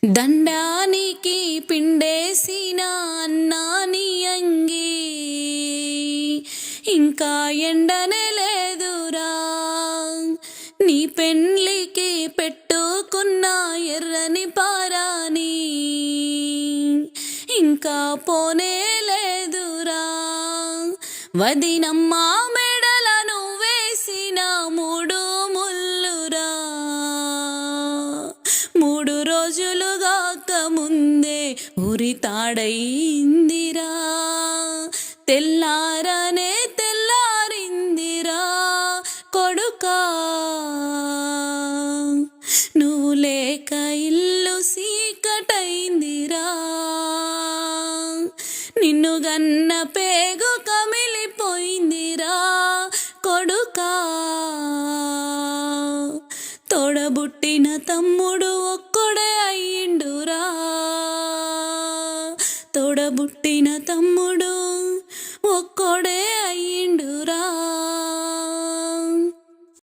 దండానికి పిండేసిన అన్నాని అంగి ఇంకా ఎండనే లేదురా, నీ పెండ్లికి పెట్టుకున్న ఎర్రని పారాని ఇంకా పోనే లేదురా. వదినమ్మ మెడలను వేసిన మూడు ముల్లురా, 3 రోజులుగాక ముందే ఉరితాడయిందిరా, తెల్లారనే తెల్లారిందిరా కొడుకా. నువ్వు లేక ఇల్లు సీకటైందిరా, నిన్ను గన్న పేగు కమిలిపోయిందిరా కొడుకా. తోడబుట్టిన తమ్ముడు ఒక్కడే అయ్యిండురా, తోడబుట్టిన తమ్ముడు